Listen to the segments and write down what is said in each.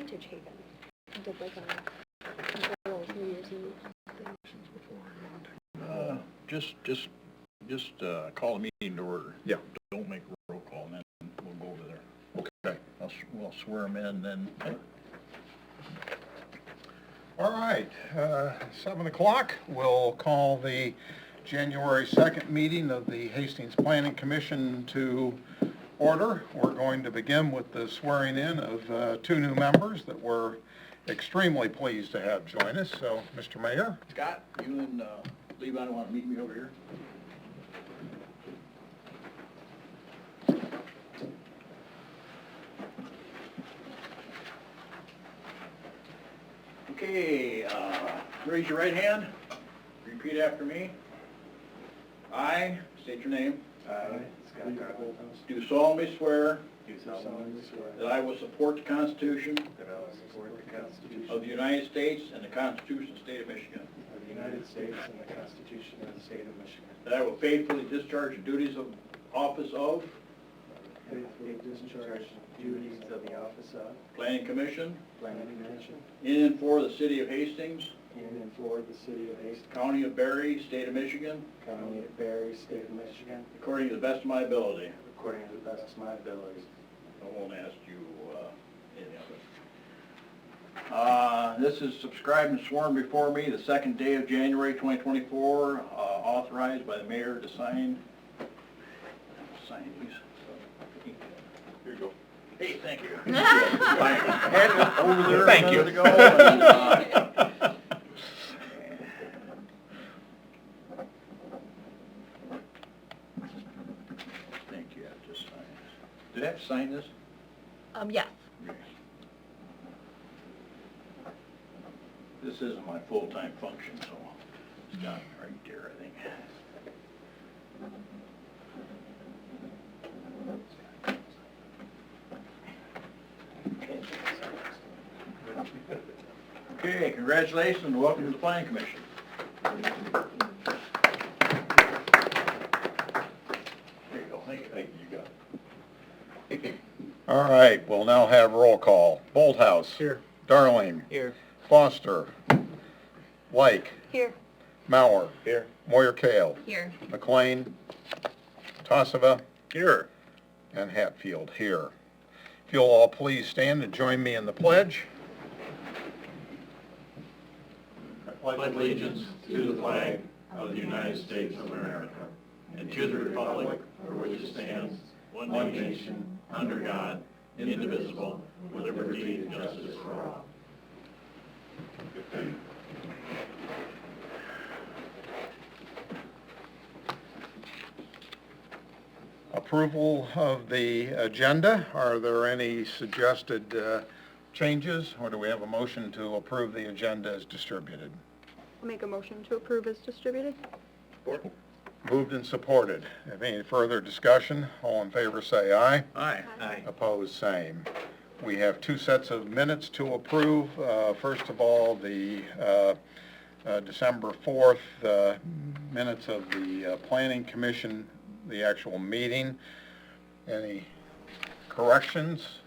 Heritage Haven. I did like a little New Year's Eve thing. Just call the meeting to order. Yeah. Don't make a roll call, and then we'll go over there. Okay. We'll swear them in, then. All right, 7 o'clock, we'll call the January 2nd meeting of the Hastings Planning Commission to order. We're going to begin with the swearing in of 2 new members that we're extremely pleased to have join us. So, Mr. Mayor. Scott, you and Levi want to meet me over here? Okay, raise your right hand. Repeat after me. I, state your name. I, Scott Garland, Do solemnly swear do solemnly swear that I will support the Constitution that I will support the Constitution of the United States and the Constitution of the State of Michigan. of the United States and the Constitution of the State of Michigan. That I will faithfully discharge the duties of office of Faithfully discharge the duties of the office of Planning Commission Planning Commission in and for the City of Hastings, in and for the City of Hastings, County of Berry, State of Michigan, County of Berry, State of Michigan, according to the best of my ability. according to the best of my abilities. I won't ask you any of it. This is subscribed and sworn before me the second day of January 2024, authorized by the mayor to sign these. Here you go. Hey, thank you. I had it over there Thank a you. minute ago, and, thank you. I just signed this. Did I have to sign this? Yes. This isn't my full-time function, so it's done right there, I think. Okay, congratulations and welcome to the Planning Commission. There you go. Thank you. You got it. All right, we'll now have roll call. Bolthouse. Here. Darling. Here. Foster. Blake. Here. Mauer. Here. Moyer Kale. Here. McLean. Tassava. Here. And Hatfield here. If you'll all please stand and join me in the pledge. I pledge allegiance to the flag of the United States of America and to the republic for which it stands, one nation, under God, indivisible, with liberty and justice for all. Approval of the agenda. Are there any suggested changes, or do we have a motion to approve the agenda as distributed? I'll make a motion to approve as distributed. Moved and supported. Have any further discussion? All in favor say aye. Aye. Aye. Opposed, same. We have 2 sets of minutes to approve. First of all, the December 4th minutes of the Planning Commission, the actual meeting. Any corrections?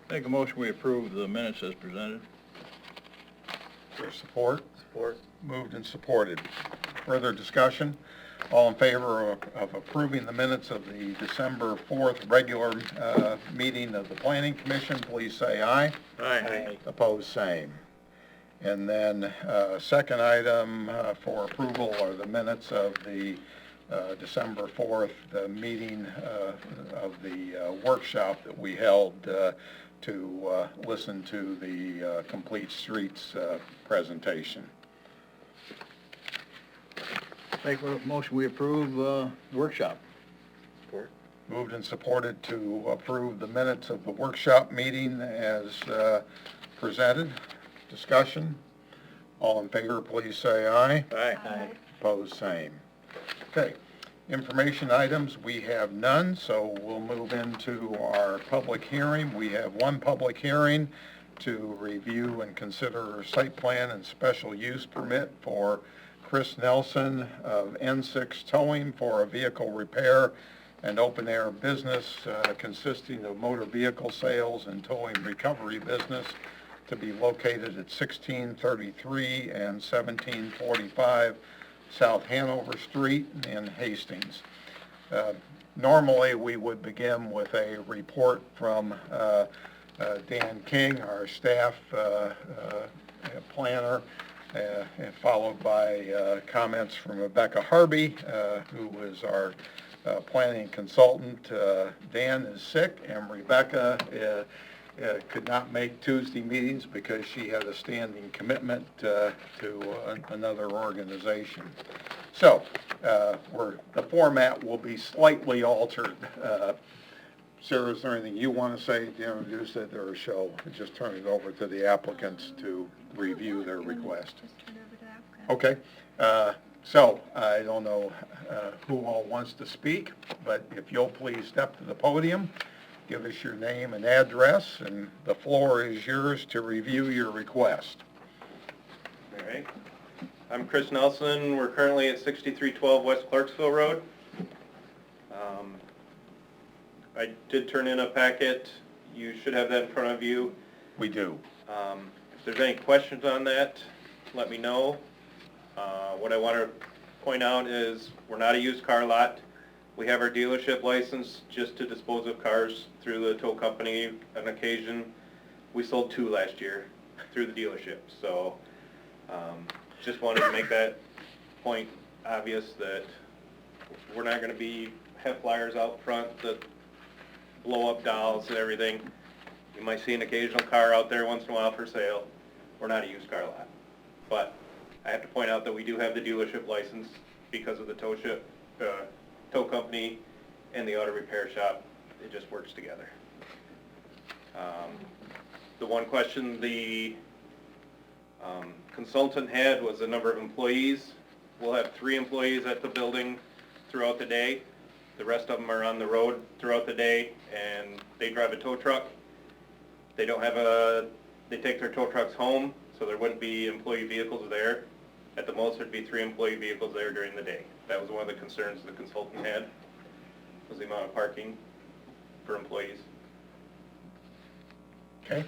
Make a motion we approve the minutes as presented. For support? Support. Moved and supported. Further discussion? All in favor of approving the minutes of the December 4th regular meeting of the Planning Commission, please say aye. Aye. Opposed, same. And then second item for approval are the minutes of the December 4th meeting of the workshop that we held to listen to the Complete Streets presentation. Make a motion we approve workshop. Support. Moved and supported to approve the minutes of the workshop meeting as presented. Discussion? All in favor, please say aye. Aye. Opposed, same. Okay, information items, we have none, so we'll move into our public hearing. We have one public hearing to review and consider site plan and special use permit for Chris Nelson of N6 Towing for a vehicle repair an open-air business consisting of motor vehicle sales and towing recovery business to be located at 1633 and 1745 South Hanover Street in Hastings. Normally, we would begin with a report from Dan King, our staff planner, and followed by comments from Rebecca Harvey, who is our planning consultant. Dan is sick, and Rebecca could not make Tuesday meetings because she had a standing commitment to another organization. So, the format will be slightly altered. Sarah, is there anything you want to say to introduce it, or shall I just turn it over to the applicants to review their request? Just turn it over to the applicant. Okay, so I don't know who all wants to speak, but if you'll please step to the podium, give us your name and address, and the floor is yours to review your request. All right. I'm Chris Nelson. We're currently at 6312 West Clarksville Road. I did turn in a packet. You should have that in front of you. We do. If there's any questions on that, let me know. What I want to point out is we're not a used car lot. We have our dealership license just to dispose of cars through the tow company on occasion. We sold 2 last year through the dealership. So just wanted to make that point obvious that we're not going to have flyers out front that blow up dolls and everything. You might see an occasional car out there once in a while for sale. We're not a used car lot. But I have to point out that we do have the dealership license because of the tow company and the auto repair shop. It just works together. The one question the consultant had was the number of employees. We'll have 3 employees at the building throughout the day. The rest of them are on the road throughout the day, and they drive a tow truck. They take their tow trucks home, so there wouldn't be employee vehicles there. At the most, there'd be 3 employee vehicles there during the day. That was one of the concerns the consultant had, was the amount of parking for employees. Okay.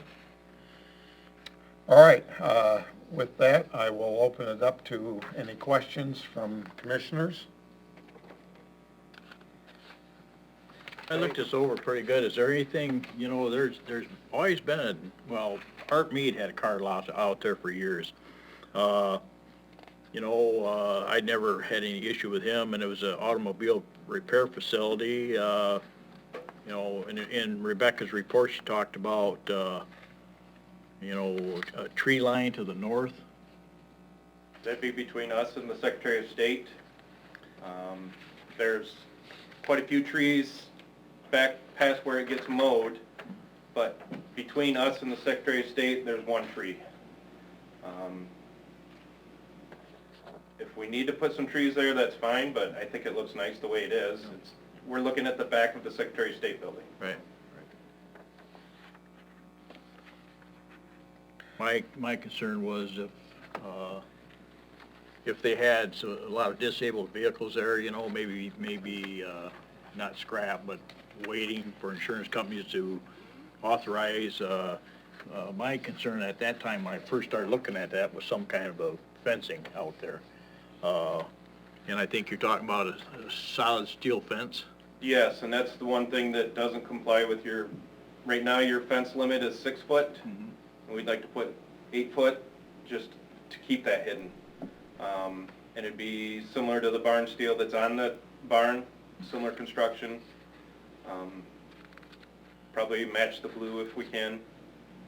All right. With that, I will open it up to any questions from commissioners. I looked this over pretty good. Is there anything, there's always been Art Mead had a car lot out there for years. I never had any issue with him, and it was an automobile repair facility. In Rebecca's report, she talked about, a tree line to the north. That'd be between us and the Secretary of State. There's quite a few trees back past where it gets mowed, but between us and the Secretary of State, there's 1 tree. If we need to put some trees there, that's fine, but I think it looks nice the way it is. We're looking at the back of the Secretary of State building. Right. My concern was if they had a lot of disabled vehicles there, maybe not scrap, but waiting for insurance companies to authorize. My concern at that time, when I first started looking at that, was some kind of a fencing out there. And I think you're talking about a solid steel fence. Yes, and that's the one thing that doesn't comply with right now your fence limit is 6 foot. Mm-hmm. And we'd like to put 8 foot just to keep that hidden. And it'd be similar to the barn steel that's on the barn, similar construction. Probably match the blue if we can,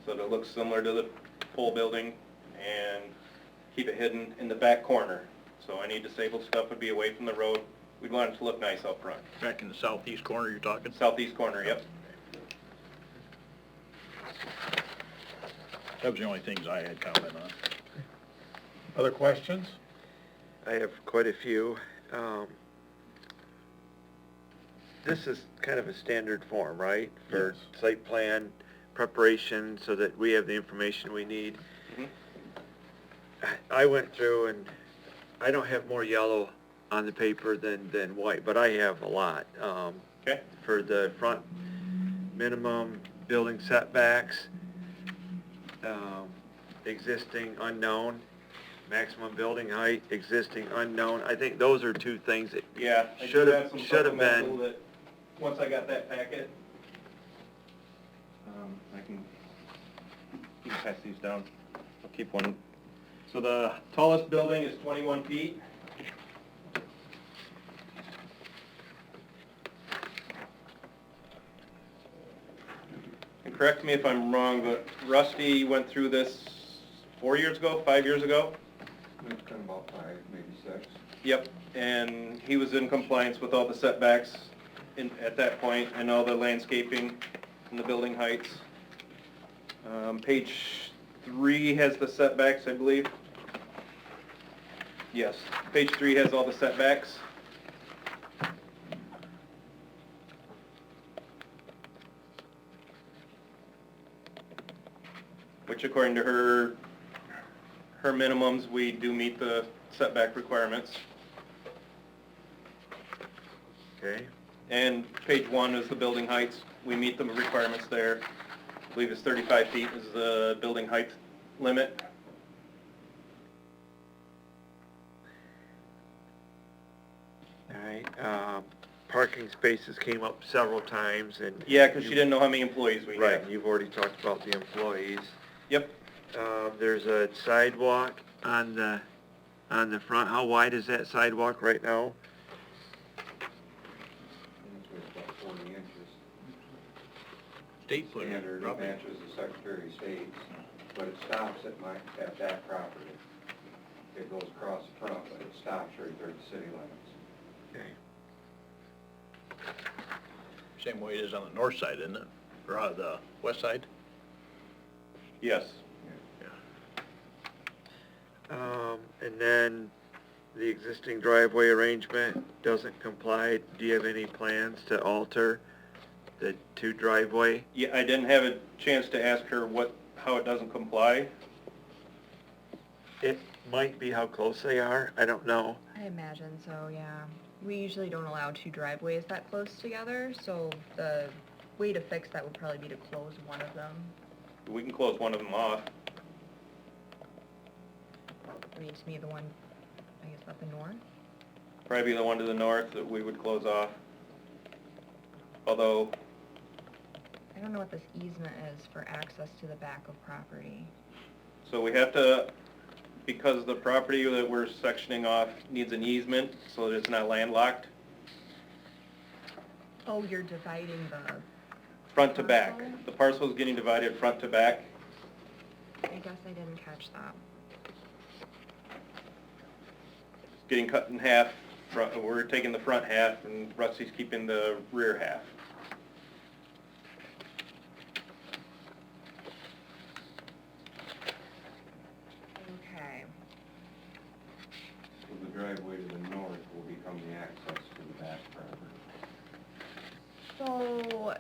so that it looks similar to the pole building, and keep it hidden in the back corner. So any disabled stuff would be away from the road. We'd want it to look nice out front. Back in the southeast corner you're talking? Southeast corner, yep. That was the only things I had comment on. Other questions? I have quite a few. This is kind of a standard form, right? For Yes. site plan preparation so that we have the information we need. Mhm. I went through and I don't have more yellow on the paper than white, but I have a lot. Okay? For the front minimum building setbacks, existing unknown, maximum building height, existing unknown. I think those are two things that Yeah, I do should have have, some should have supplemental been. that, once I got that packet, I can, you can pass these down. I'll keep one. So the tallest building is 21 feet. And correct me if I'm wrong, but Rusty went through this 4 years ago, 5 years ago? It's been about 5, maybe 6. Yep, and he was in compliance with all the setbacks at that point, and all the landscaping and the building heights. Page 3 has the setbacks, I believe. Yes, page 3 has all the setbacks. Which according to her minimums, we do meet the setback requirements. Okay, And page 1 is the building heights. We meet the requirements there. I believe it's 35 feet is the building height limit. all right. Parking spaces came up several times, and... Yeah, because she didn't know how many employees we Right, have. you've already talked about the employees. Yep. There's a sidewalk on the front. How wide is that sidewalk right now? It's about 40 inches. State put it, Standard, it probably. matches the Secretary of State's, but it stops at that property. It goes across the front, but it stops right there at the city limits. Okay. Same way it is on the north side, isn't it? Or on the west side? Yes. And then the existing driveway arrangement doesn't comply. Do you have any plans to alter the two driveway? Yeah, I didn't have a chance to ask her how it doesn't comply. It might be how close they are. I don't know. I imagine so, yeah. We usually don't allow two driveways that close together, so the way to fix that would probably be to close one of them. We can close one of them off. I mean, to me, the one, I guess, at the north. Probably the one to the north that we would close off. Although, I don't know what this easement is for access to the back of property. so we have to, because the property that we're sectioning off needs an easement so that it's not landlocked, Oh, you're dividing the, front to back. Parcel? The parcel is getting divided front to back. I guess I didn't catch that. It's getting cut in half. We're taking the front half and Rusty's keeping the rear half. Okay. So the driveway to the north will become the access to the back property. So,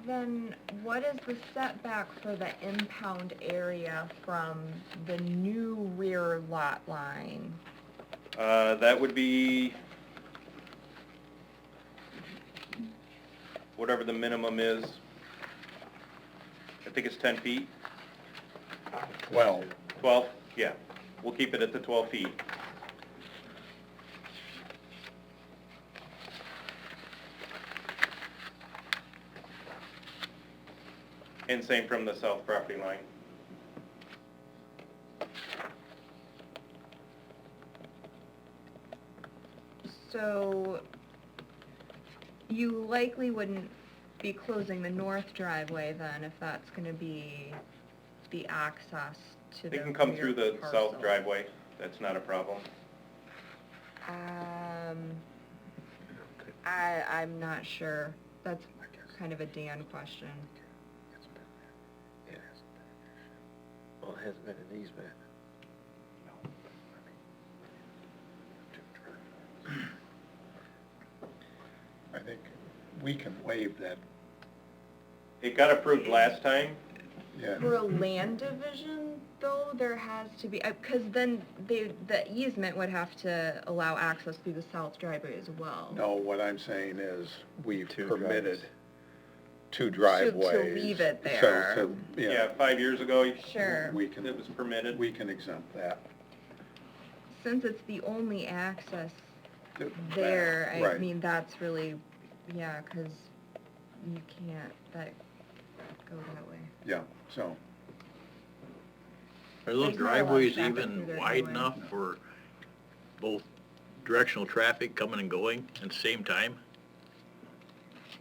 then what is the setback for the impound area from the new rear lot line? That would be whatever the minimum is. I think it's 10 feet. 12. 12? Yeah. We'll keep it at the 12 feet. And same from the south property line. So, you likely wouldn't be closing the north driveway then, if that's gonna be the access to the They can come rear through the parcel. south driveway. That's not a problem. I'm not sure. That's kind of a Dan question. Well, it hasn't been an easement. I think we can waive that, It got approved last time. yeah. For a land division, though, there has to be, because then the easement would have to allow access through the south driveway as well. No, what I'm saying is, we've Two permitted drives. two driveways. leave it So there. Yeah, 5 years ago, Sure. We can, it was permitted. we can exempt that. Since it's the only access Back, there, I right. mean, that's really, yeah, because you can't, go that way. Yeah, so, Are those There's not a lot of driveways traffic through even there wide anyway. enough for both directional traffic coming and going at the same time?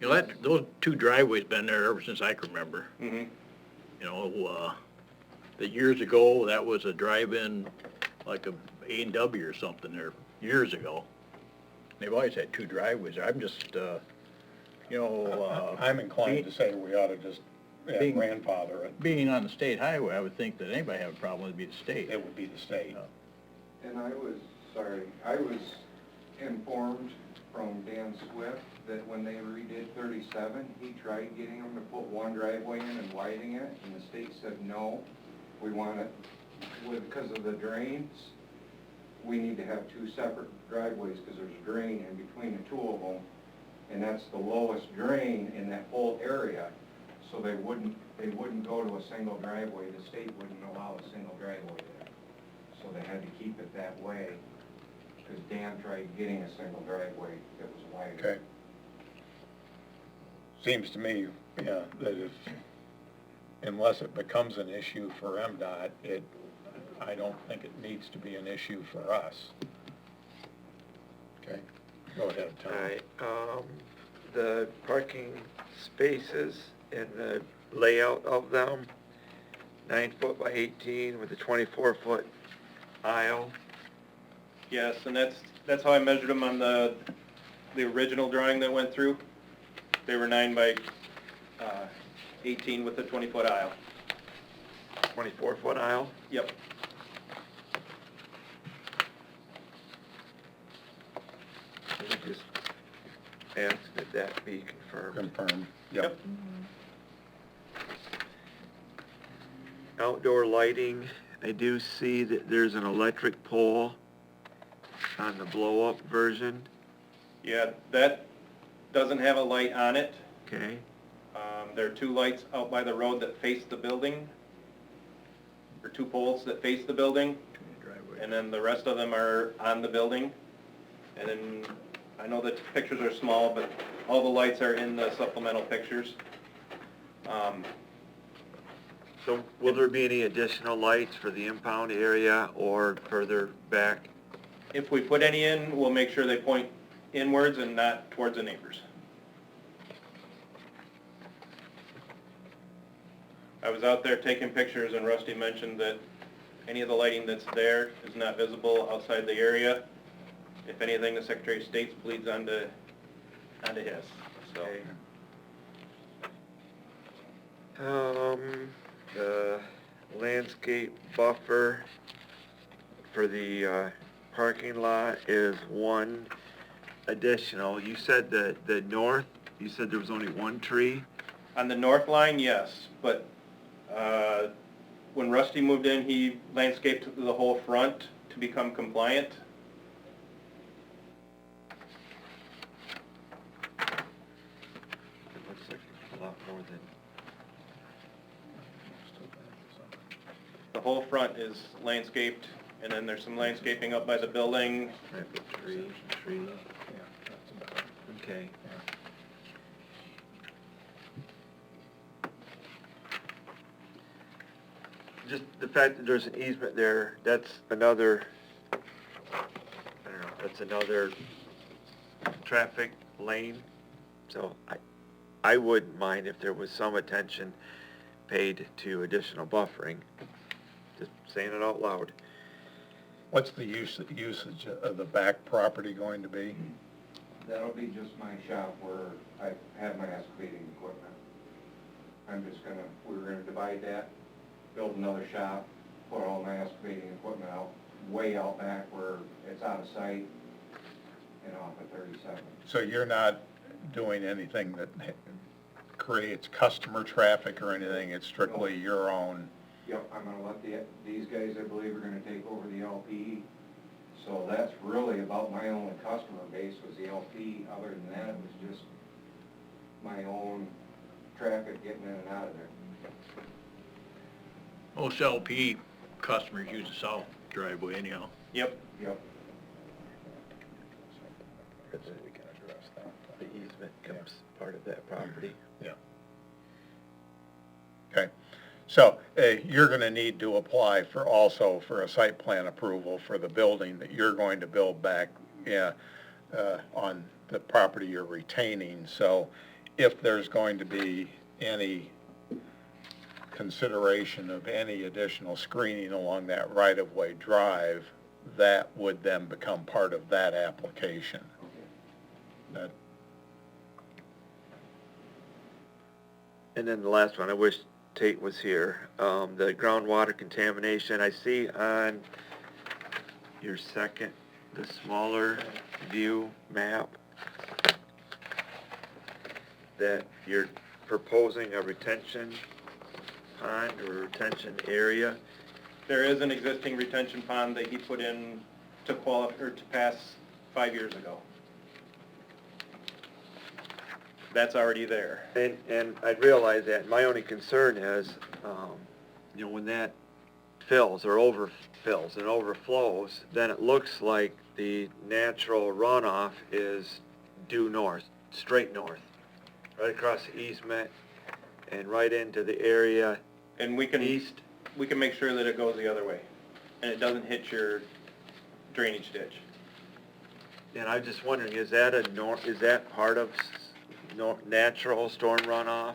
You know, those two driveways been there ever since I can remember. Mm-hmm. You know, that years ago, that was a drive-in, like a A&W or something there, years ago. They've always had two driveways there. I'm just, I'm inclined to say we ought to just being- grandfather it. being on the state highway, I would think that anybody have a problem, it'd be the state. It would be the state. And I was informed from Dan Swift that when they redid 37, he tried getting them to put one driveway in and widening it, and the state said, no, we want it, because of the drains, we need to have two separate driveways, because there's a drain in between the two of them, and that's the lowest drain in that whole area, so they wouldn't go to a single driveway, the state wouldn't allow a single driveway there. So they had to keep it that way, because Dan tried getting a single driveway that was wider. Okay. Seems to me, yeah, that if, unless it becomes an issue for MDOT, I don't think it needs to be an issue for us. Okay, go ahead, Tom. All right, the parking spaces and the layout of them, 9 foot by 18 with a 24-foot aisle. Yes, and that's how I measured them on the original drawing that went through. They were 9 by 18 with a 20-foot aisle. 24-foot aisle? Yep. Let me just ask that that be confirmed. Confirm, yep. Outdoor lighting, I do see that there's an electric pole on the blow-up version, Yeah, that doesn't have a light on it. okay? There are two lights out by the road that face the building, or two poles that face the building, and then the rest of them are on the building. And then, I know the pictures are small, but all the lights are in the supplemental pictures. So will there be any additional lights for the impound area or further back? If we put any in, we'll make sure they point inwards and not towards the neighbors. I was out there taking pictures and Rusty mentioned that any of the lighting that's there is not visible outside the area. If anything, the Secretary of State bleeds onto his, so. Okay. The landscape buffer for the parking lot is one additional. You said that the north, you said there was only one tree? On the north line, yes, but when Rusty moved in, he landscaped the whole front to become compliant. It looks like a lot more than, The whole front is landscaped, and then there's some landscaping up by the building. right, but tree, Yeah, that's about it. okay. Just the fact that there's an easement there, that's another, I don't know, that's another traffic lane. So I wouldn't mind if there was some attention paid to additional buffering. Just saying it out loud. What's the usage of the back property going to be? That'll be just my shop where I have my excavating equipment. I'm just gonna, we're gonna divide that, build another shop, put all my excavating equipment out, way out back where it's out of sight, and off at 37. So you're not doing anything that creates customer traffic or anything, it's strictly your own? Yep, I'm gonna let these guys, I believe, are gonna take over the LP. So that's really about my only customer base was the LP. Other than that, it was just my own traffic getting in and out of there. Most LP customers use the south driveway anyhow. Yep. Yep. So we can address that. The easement comes part of that property. Yeah. Okay, so you're going to need to apply for also for a site plan approval for the building that you're going to build back on the property you're retaining. So if there's going to be any consideration of any additional screening along that right-of-way drive, that would then become part of that application. That, And then the last one, I wish Tate was here. The groundwater contamination, I see on your second, the smaller view map, that you're proposing a retention pond or retention area. There is an existing retention pond that he put in to qualify, or to pass 5 years ago. That's already there. And I realize that. My only concern is, when that fills or overfills and overflows, then it looks like the natural runoff is due north, straight north, right across the easement and right into the area And we can east. we can make sure that it goes the other way, and it doesn't hit your drainage ditch. And I'm just wondering, is that is that part of natural storm runoff?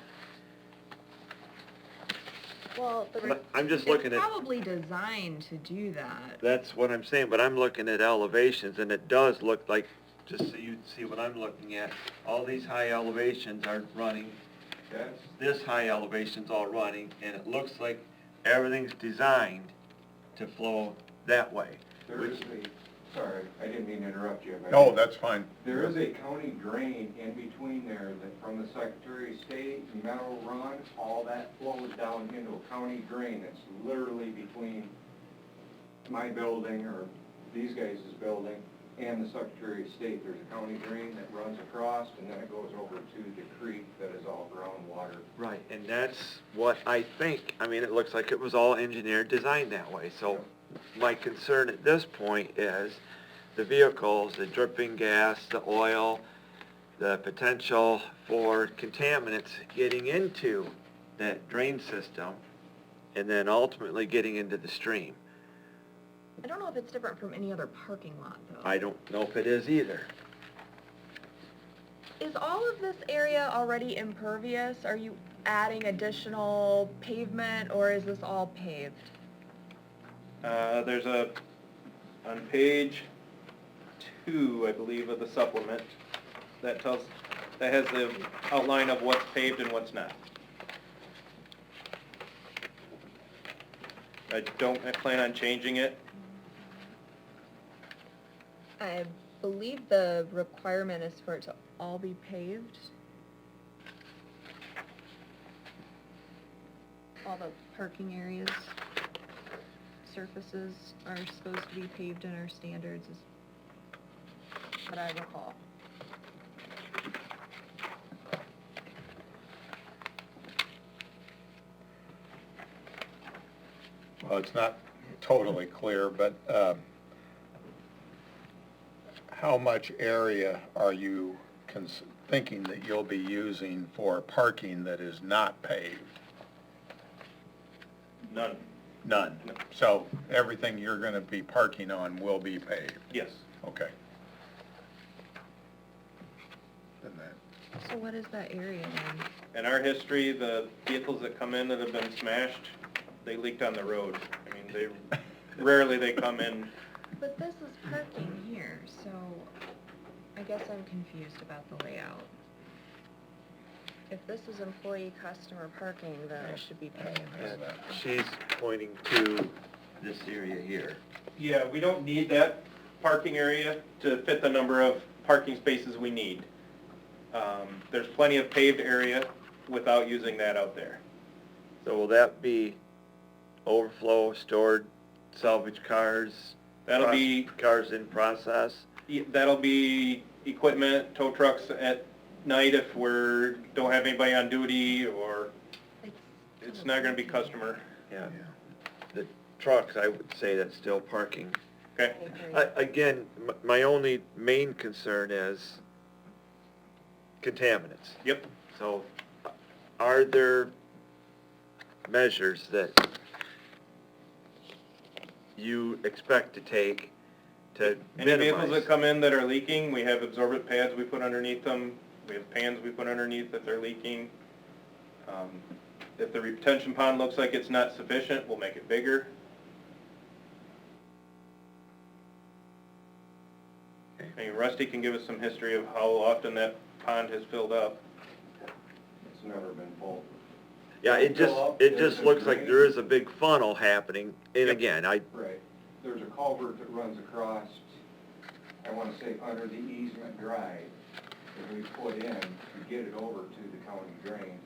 Well, I'm just looking it's at, probably designed to do that. that's what I'm saying, but I'm looking at elevations, and it does look like, just so you see what I'm looking at, all these high elevations are running, That's, this high elevation's all running, and it looks like everything's designed to flow that way. there is sorry, I didn't mean to interrupt you. but no, that's fine. There is a county drain in between there that from the Secretary of State, Meadow Run, all that flows down into a county drain that's literally between my building or these guys' building and the Secretary of State. There's a county drain that runs across and then it goes over to the creek that is all groundwater. Right, and that's what I think, it looks like it was all engineered, designed that way, so my concern at this point is the vehicles, the dripping gas, the oil, the potential for contaminants getting into that drain system and then ultimately getting into the stream. I don't know if it's different from any other parking lot, though. I don't know if it is either. Is all of this area already impervious? Are you adding additional pavement, or is this all paved? There's on page 2, I believe, of the supplement, that has the outline of what's paved and what's not. I plan on changing it. I believe the requirement is for it to all be paved. All the parking areas, surfaces are supposed to be paved in our standards, is what I recall. Well, it's not totally clear, but how much area are you thinking that you'll be using for parking that is not paved? None. None. No. So everything you're going to be parking on will be paved? Yes. Okay. Then that, So what is that area then? In our history, the vehicles that come in that have been smashed, they leaked on the road. Rarely they come in. But this is parking here, so I guess I'm confused about the layout. If this is employee customer parking, then it should be paved. And she's pointing to this area here. Yeah, we don't need that parking area to fit the number of parking spaces we need. There's plenty of paved area without using that out there. So will that be overflow, stored salvage cars? That'll be, Cars in process? that'll be equipment, tow trucks at night if don't have anybody on duty, or it's not gonna be customer. Yeah. The trucks, I would say that's still parking. Okay? Again, my only main concern is contaminants. Yep. So, are there measures that you expect to take to Any vehicles minimize? that come in that are leaking, we have absorbent pads we put underneath them, we have pans we put underneath if they're leaking. If the retention pond looks like it's not sufficient, we'll make it bigger. I mean, Rusty can give us some history of how often that pond has filled up. It's never been full. Yeah, it just looks like there is a big funnel happening, and Yep. again, Right. There's a culvert that runs across, I want to say, under the easement drive that we put in to get it over to the county drain.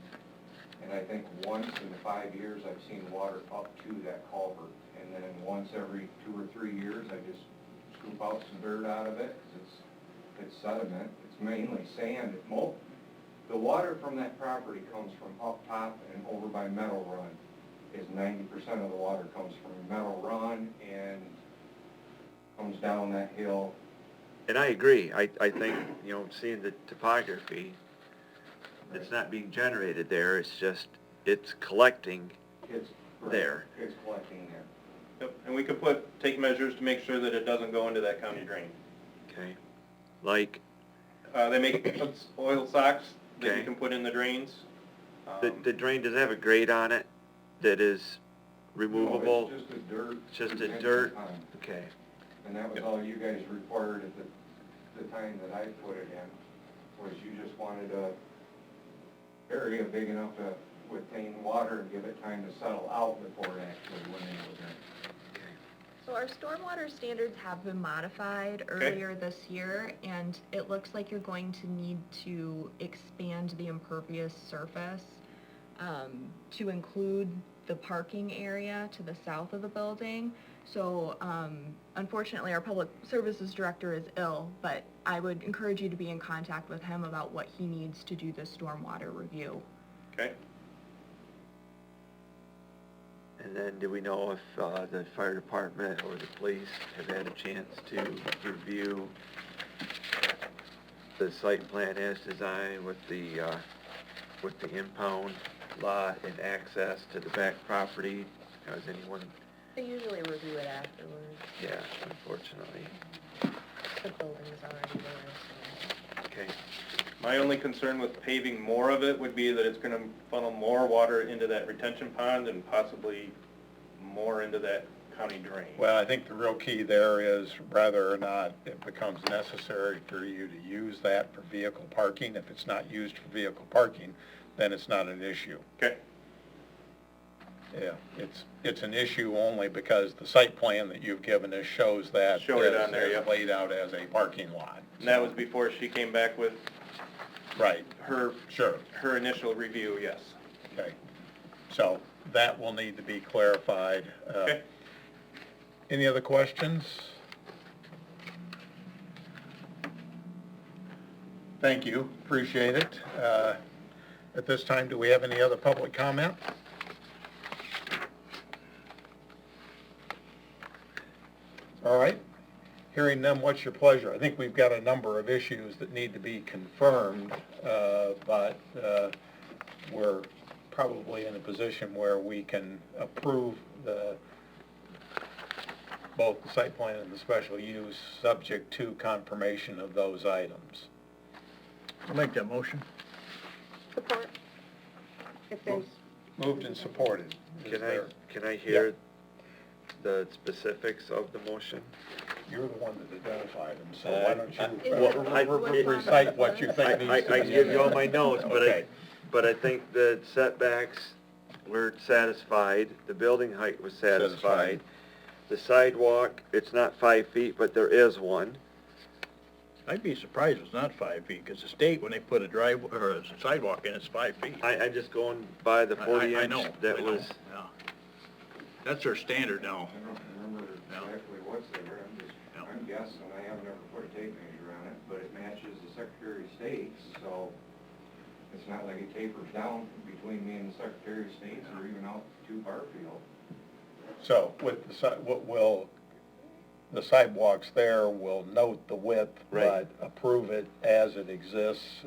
And I think once in 5 years, I've seen water up to that culvert. And then once every 2 or 3 years, I just scoop out some dirt out of it, 'cause it's sediment. It's mainly sand. The water from that property comes from up top and over by Meadow Run. 90% of the water comes from Meadow Run and comes down that hill. and I agree, I think, you know, seeing the topography, it's not being generated there, it's collecting It's there. It's collecting there. Yep, and we could take measures to make sure that it doesn't go into that county drain. Okay, like, They make oil socks that Okay. you can put in the drains. the drain, does it have a grate on it that is removable? No, it's just a dirt. It's just a retention dirt? pond. Okay, And that was all you guys required at the time that I put it in, was you just wanted a area big enough to retain water and give it time to settle out before it actually went into the drain. So our stormwater standards have been modified earlier this year, and it looks like you're going to need to expand the impervious surface to include the parking area to the south of the building. So unfortunately, our public services director is ill, but I would encourage you to be in contact with him about what he needs to do the stormwater review. Okay? and then do we know if the fire department or the police have had a chance to review the site plan as designed with the impound lot and access to the back property? Has anyone, They usually review it afterwards. yeah, unfortunately, The building's already there, so. okay. My only concern with paving more of it would be that it's gonna funnel more water into that retention pond and possibly more into that county drain. Well, I think the real key there is whether or not it becomes necessary for you to use that for vehicle parking. If it's not used for vehicle parking, then it's not an issue. Okay, Yeah, it's an issue only because the site plan that you've given us shows that Showed it on there, as yep. laid out as a parking lot. and that was before she came back with Right, her sure, initial review, yes. okay. So that will need to be clarified. Okay. Any other questions? Thank you, appreciate it. At this time, do we have any other public comment? All right, hearing none, what's your pleasure? I think we've got a number of issues that need to be confirmed, but we're probably in a position where we can approve both the site plan and the special use, subject to confirmation of those items. I'll make that motion. Support. If there's, Moved and supported. Is there- Can I hear the specifics of the motion? You're the one that identified them, so why don't you well, I- recite what you think needs to be I in give you all there. my notes, Okay. but I think the setbacks were satisfied, the building height was satisfied. The sidewalk, it's not 5 feet, but there is one. I'd be surprised if it's not 5 feet, because the state, when they put a drive, or a sidewalk in, it's 5 feet. I'm just going by the 40 I inch know, that I know, was, yeah. That's their standard now. I don't remember exactly what's there, Yeah. I'm guessing, I haven't ever put a tape measure on it, but it matches the Secretary of State's, so it's not like it tapers down between me and the Secretary of State's or even out to Barfield. So with the sidewalks there will note the width, Right. but approve it as it exists,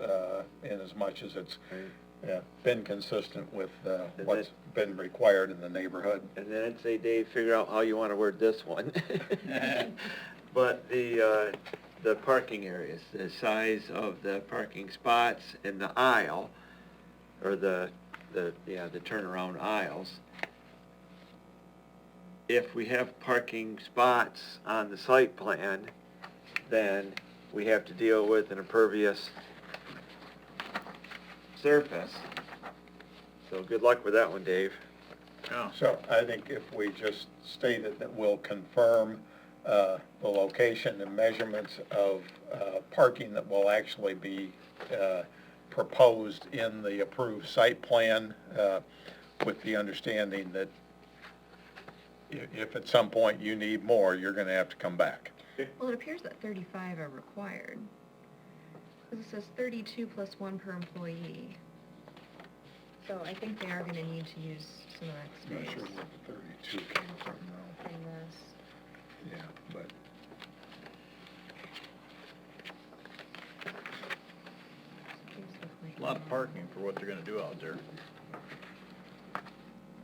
in as much as it's Right. been consistent with And what's been required in the neighborhood. And then I'd say, Dave, figure out how you wanna word this one. But the parking areas, the size of the parking spots in the aisle, or the turnaround aisles. If we have parking spots on the site plan, then we have to deal with an impervious surface. So good luck with that one, Dave. Yeah. So I think if we just stated that we'll confirm the location and measurements of parking that will actually be proposed in the approved site plan, with the understanding that if at some point you need more, you're going to have to come back. Well, it appears that 35 are required. 'Cause it says 32 plus 1 per employee. So I think they are gonna need to use some of that I'm not space sure where the 32 came from now. in this. Yeah, but A lot of parking for what they're gonna do out there.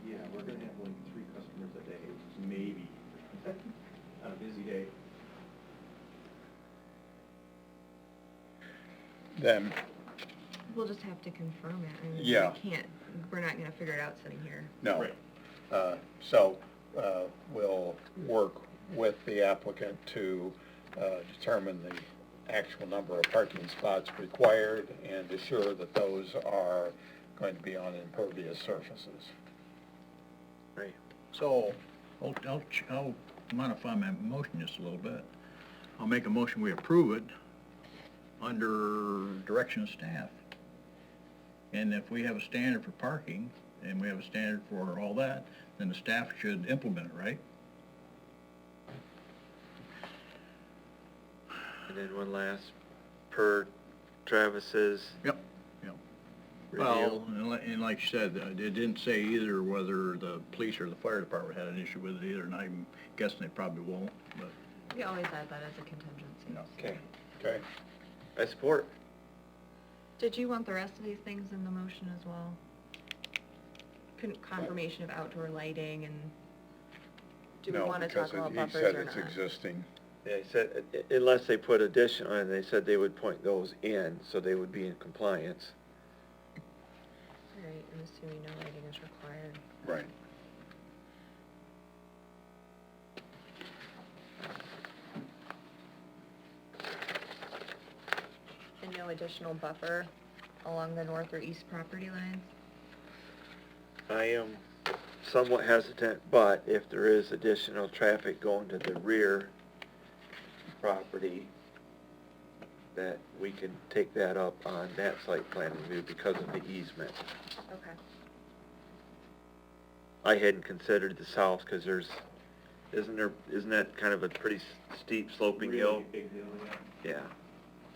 Yeah, we're gonna have like 3 customers a day, maybe, on a busy day. then, We'll just have to confirm it. I mean, Yeah. we're not gonna figure it out sitting here. no. Right. So we'll work with the applicant to determine the actual number of parking spots required and assure that those are going to be on impervious surfaces. Right. So, I'll modify my motion just a little bit. I'll make a motion, we approve it under direction of staff. And if we have a standard for parking, and we have a standard for all that, then the staff should implement it, right? And then one last, per Travis's Yep, yep. review. Well, and like you said, it didn't say either whether the police or the fire department had an issue with it either, and I'm guessing they probably won't, but, We always add that as a contingency. No. Okay, Okay? I support. Did you want the rest of these things in the motion as well? Confirmation of outdoor lighting and do we No, wanna because talk about he buffers said or it's not? existing. Yeah, he said, unless they put additional, and they said they would point those in, so they would be in compliance. Right, I'm assuming no lighting is required. Right. And no additional buffer along the north or east property lines? I am somewhat hesitant, but if there is additional traffic going to the rear property, that we can take that up on that site plan review because of the easement. Okay. I hadn't considered the south, because isn't that kind of a pretty steep sloping hill? Really big deal, yeah. Yeah,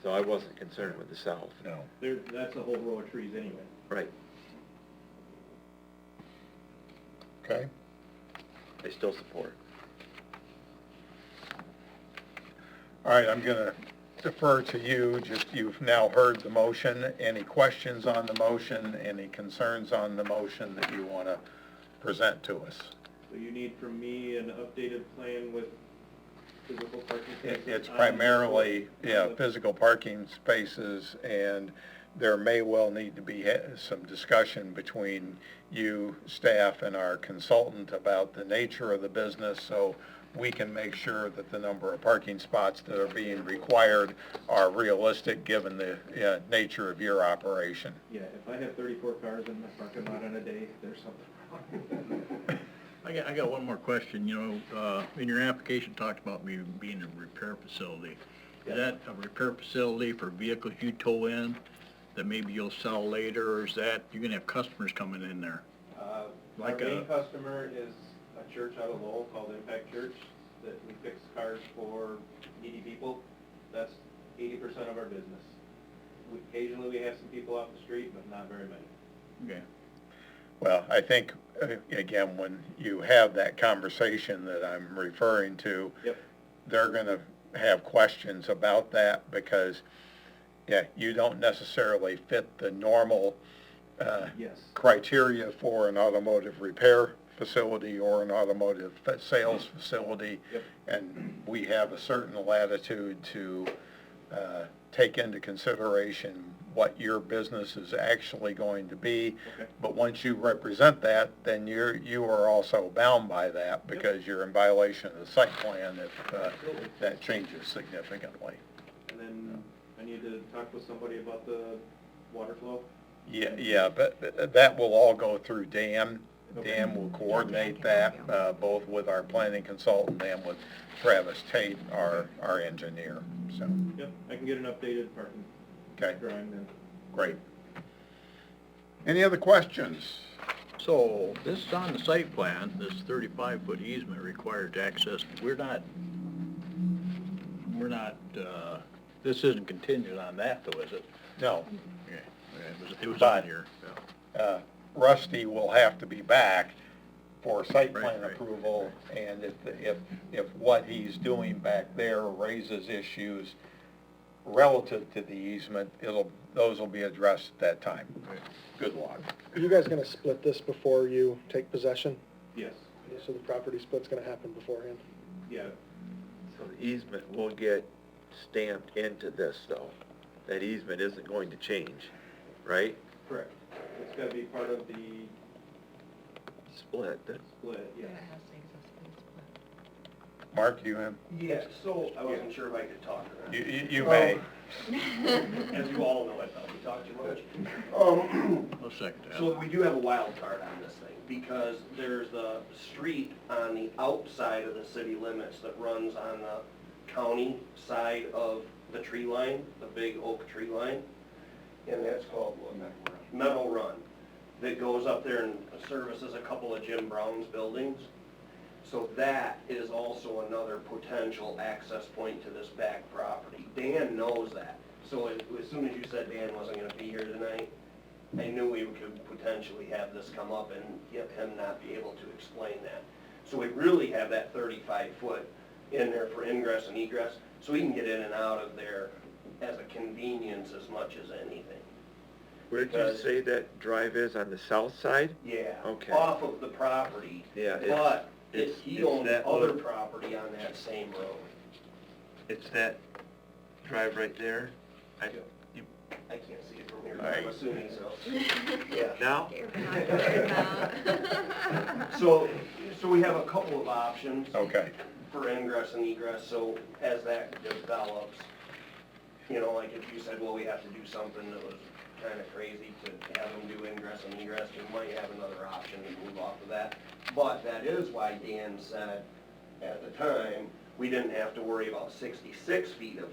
so I wasn't concerned with the south. No. That's a whole row of trees anyway. Right, Okay? I still support. All right, I'm going to defer to you. Just, you've now heard the motion. Any questions on the motion? Any concerns on the motion that you want to present to us? So you need from me an updated plan with physical parking spaces? It's on primarily, the- yeah, physical parking spaces, and there may well need to be some discussion between you, staff, and our consultant about the nature of the business, so we can make sure that the number of parking spots that are being required are realistic, given the nature of your operation. Yeah, if I have 34 cars in my parking lot in a day, there's something wrong. I got one more question, in your application talked about me being a repair facility. Is that a repair facility for vehicles you tow in that maybe you'll sell later, or is that, you're gonna have customers coming in there? Our Like main a- customer is a a church out of Lowell called Impact Church, that we fix cars for needy people. That's 80% of our business. Occasionally, we have some people off the street, but not very many. Okay. Well, I think, again, when you have that conversation that I'm referring to, Yep. they're going to have questions about that because, yeah, you don't necessarily fit the normal Yes. criteria for an automotive repair facility or an automotive sales facility. Yep. And we have a certain latitude to take into consideration what your business is actually going to be. Okay. But once you represent that, then you are also bound by that because you're in violation of the site plan if Absolutely. that changes significantly. And then I need to talk with somebody about the water flow. Yeah, but that will all go through Dan. Okay. Dan will coordinate that, both with our planning consultant and with Travis Tate, our engineer, so, Yep, I can get an updated parking okay, drawing then. great. Any other questions? So, this is on the site plan, this 35-foot easement required to access, we're not, this isn't contingent on that though, is it? No. Okay, it was But- on here, Rusty will have to be back for site Right, plan right. approval, and if what he's doing back there raises issues relative to the easement, those will be addressed at that time. Right. Good luck. Are you guys gonna split this before you take possession? Yes, So the property split's gonna happen beforehand? yeah, So the easement will get stamped into this, though. That easement isn't going to change, right? correct. It's gotta be part of the Split, that- split, yes. Mark, you have, Yeah, so I wasn't sure if I could talk or not. you may. As you all know, I probably talk too much. I'll second that. So we do have a wild card on this thing, because there's a street on the outside of the city limits that runs on the county side of the tree line, the big oak tree line, and that's called what? Meadow Run, that goes up there and services a couple of Jim Brown's buildings. So that is also another potential access point to this back property. Dan knows that. So as soon as you said Dan wasn't gonna be here tonight, I knew we could potentially have this come up and get him not be able to explain that. So we really have that 35-foot in there for ingress and egress, so we can get in and out of there as a convenience as much as anything. where did you Because- say that drive is, on the south side? Yeah, Okay. off of the property. Yeah, But it's- he it's owns that other little- property on that same road. It's that drive right there? I can't see it from here, Right. I'm assuming so. Yeah. Now? So we have a couple of options Okay, for ingress and egress, so as that develops, you know, like if you said, well, we have to do something that was kind of crazy to have them do ingress and egress, we might have another option to move off of that. But that is why Dan said at the time, we didn't have to worry about 66 feet of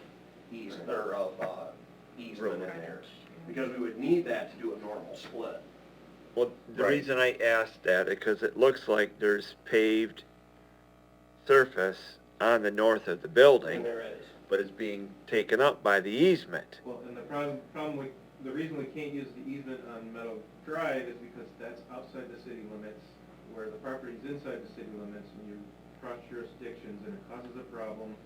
easement in there, because we would need that to do a normal split. Well, the Right. reason I asked that, because it looks like there's paved surface on the north of the And building, there is. but it's being taken up by the easement. Well, and the reason we can't use the easement on Meadow Drive is because that's outside the city limits, where the property's inside the city limits, and you cross jurisdictions, and it causes a problem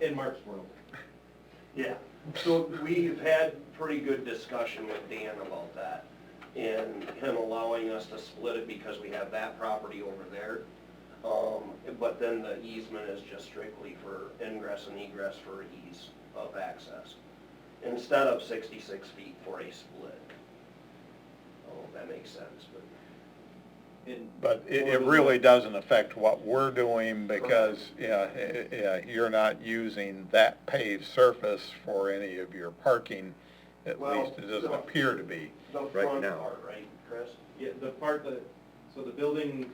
in Mark's world. Yeah, so we've had pretty good discussion with Dan about that, and him allowing us to split it because we have that property over there. But then the easement is just strictly for ingress and egress for ease of access, instead of 66 feet for a split. Oh, that makes sense, but. but it really doesn't affect what we're doing because, you're not using that paved surface for any of your parking, at Well, least it doesn't appear to be. The Right front now. part, right, Chris? Yeah, the part that, so the building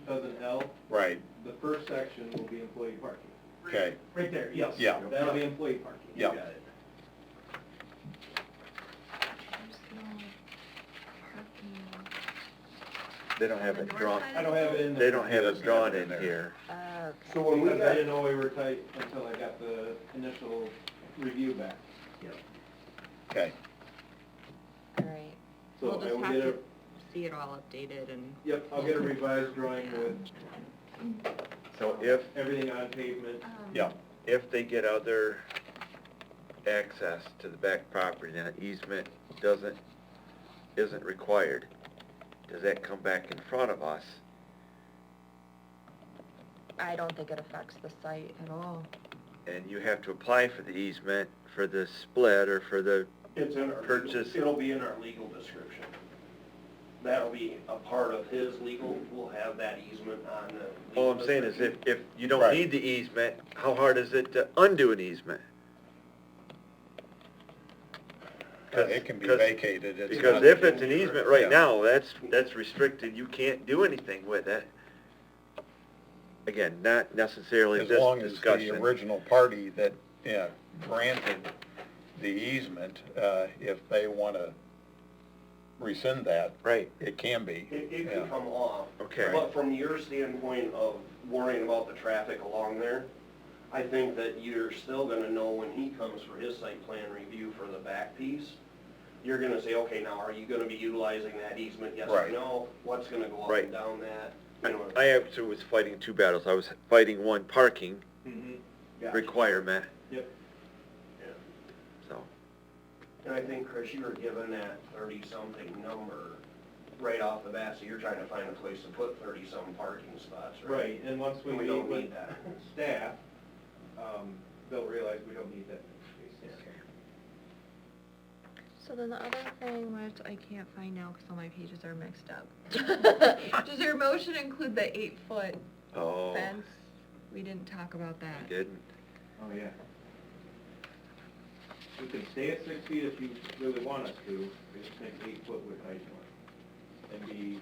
does an L, Right, the first section will be employee parking. okay, Right there, yes. Yeah. That'll be employee parking. You Yeah. got it. They don't have On it the north drawn, side I of don't the have it in they there. don't have it drawn in there. here. So Okay. when we Because I got, didn't know we were tight until I got the initial review back. Okay, All right. So We'll I just will have get a, to see it all updated and. yep, I'll get a revised drawing with So if, everything on pavement. yeah. if they get other access to the back property, then an easement isn't required, does that come back in front of us? I don't think it affects the site at all. And you have to apply for the easement for the split or for the, it's in our, Purchase. it'll be in our legal description. That'll be a part of his legal, we'll have that easement on the. all legal I'm saying is description. if you don't Right. need the easement, how hard is it to undo an easement? It can be 'Cause- vacated. It's Because not- if it's an easement right Yeah. now, that's restricted, you can't do anything with it. Again, not necessarily As this long as the discussion. original party that, yeah, granted the easement, if they want to rescind that, Right, it can be. It Yeah. can come off. Okay. But from your standpoint of worrying about the traffic along there, I think that you're still gonna know when he comes for his site plan review for the back piece, you're gonna say, okay, now are you gonna be utilizing that easement, yes or Right. no? What's gonna go up Right. and down that? You know, I actually was fighting two battles. I was fighting one parking Mm-hmm. gotcha. requirement, Yep. Yeah. so. And I think, Chris, you were given that 30-something number right off the bat, so you're trying to find a place to put 30-some parking spots, right? Right, and once we We meet don't with need that. staff, they'll realize we don't need that many spaces. So then the other thing, which I can't find now because all my pages are mixed up. Does your motion include the 8-foot Oh, fence? We didn't talk about that. you didn't? Oh, yeah. We can stay at 6 feet if you really want us to, we just make 8-foot with height one. And be,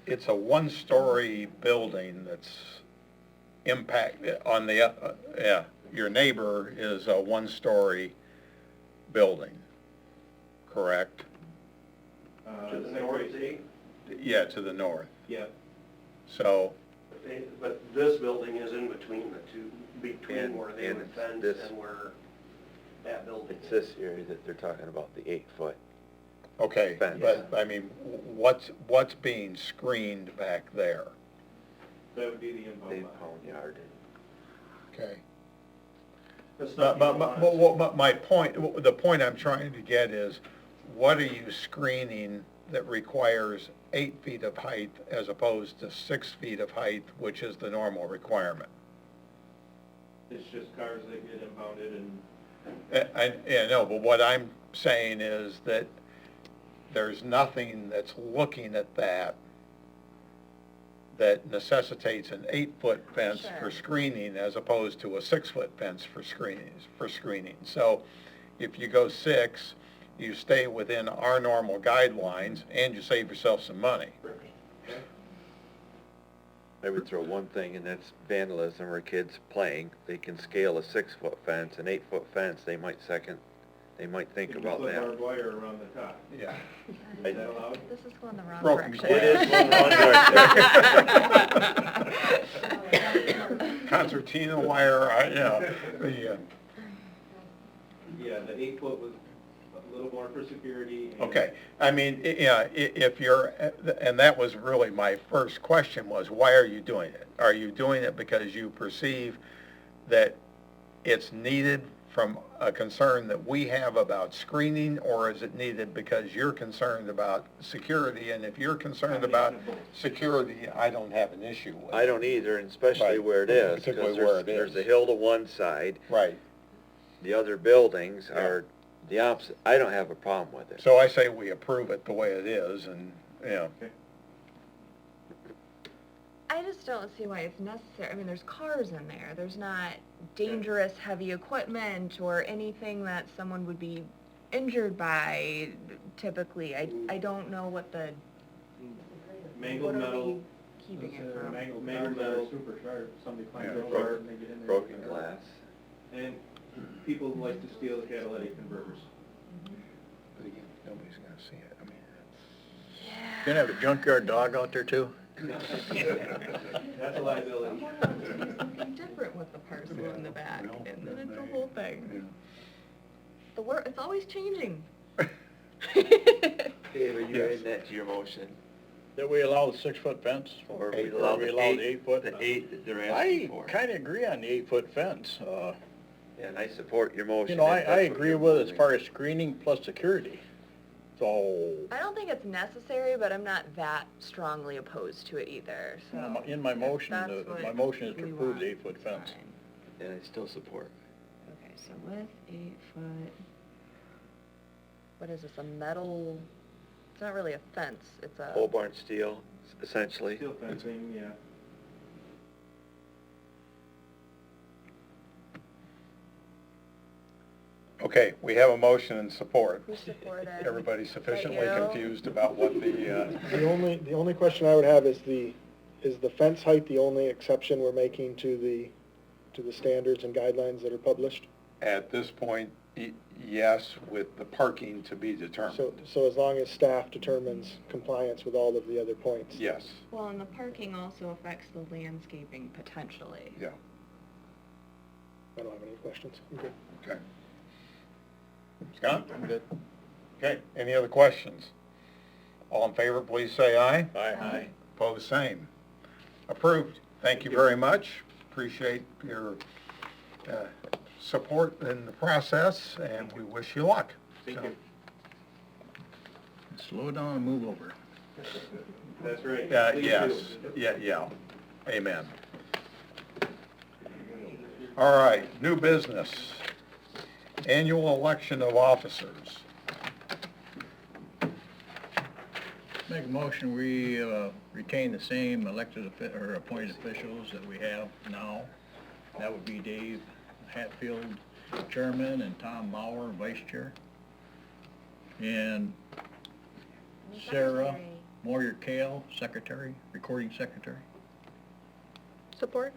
It's a one-story building that's on the, yeah, your neighbor is a one-story building, correct? To the north, see? Yeah, to the north. yeah, So, But this building is in between the two, between And- where they and would it's fence this- and where that building It's is. this area that they're talking about, the 8-foot. okay, Fence. but, I mean, what's being screened back there? that would be the impound They lot. pound yard. Okay. The stuff But, you but, don't want but my point, the point I'm trying to get is, what are you screening that requires 8 feet of height as opposed to 6 feet of height, which is the normal requirement? It's just cars that get impounded and, I know, but what I'm saying is that there's nothing that's looking at that necessitates an 8-foot fence for Sure. screening as opposed to a 6-foot fence for screening. So if you go 6, you stay within our normal guidelines and you save yourself some money. I would throw one thing, and that's vandalism or kids playing. They can scale a 6-foot fence, an 8-foot fence, they might think you can about put that. barbed wire around the top. Yeah. Is that allowed? This is going the wrong Broken direction. glass. It is going the wrong direction. Concertina wire, Yeah, the 8-foot was a little more for security. And okay. I mean, if you're, and that was really my first question was, why are you doing it? Are you doing it because you perceive that it's needed from a concern that we have about screening, or is it needed because you're concerned about security? And if you're concerned about security, I don't have an issue with it. I don't either, and especially Right. where it is, Particularly because where it there's is. a hill to one side, Right. the other buildings Yeah. are the opposite. I don't have a problem with it. So I say we approve it the way it is, and, I just don't see why it's necessary. I mean, there's cars in there. There's not dangerous heavy equipment or anything that someone would be injured by typically. I don't know what the, Mangled what are metal, we keeping it from? mangled metal, super sharp, somebody climbs Yeah, over it and they get in there. Broken glass. And people like to steal catalytic converters. but again, nobody's gonna see it. I mean, Gonna have a junkyard dog out there too? That's a liability. Someone wants to do something different with the parcel in the back, Well, and then it's that a may- whole thing. yeah. It's always changing. Dave, are you Yes. adding that to your motion? That we allow the 6-foot fence? Or Eight. we allow We the allow the 8? 8-foot? The 8 that they're I asking for? kinda agree on the 8-foot fence. Yeah, and I support your motion. You know, if I that's what agree you're with as moving. far as screening plus security. So, I don't think it's necessary, but I'm not that strongly opposed to it either, so. in my if motion, that's my what motion is to we approve want, the 8-foot fence. fine. And I still support. Okay, so with 8-foot, what is this, a metal, it's not really a fence, it's a. Pole barn steel, essentially. Steel fencing, yeah. Okay, we have a motion and support. Who supported? Everybody sufficiently you? confused about what the, The only question I would have is the fence height the only exception we're making to the standards and guidelines that are published? at this point, yes, with the parking to be determined. So as long as staff determines compliance with all of the other points? Yes, Well, and the parking also affects the landscaping potentially. yeah, I don't have any questions. I'm good. okay. Scott? I'm good. Okay, any other questions? All in favor, please say aye. Aye. Opposed, same. Approved. Thank you very much. Appreciate your support in the process, and we wish you luck. Thank So, you. Slow down and move over. That's right. Please Yes, do. yeah, amen. All right, new business. Annual election of officers. Make a motion, we retain the same elected or appointed officials that we have now. That would be Dave Hatfield, chairman, and Tom Mauer, vice chair. And Sarah Moyer Kale, secretary, recording secretary. Support?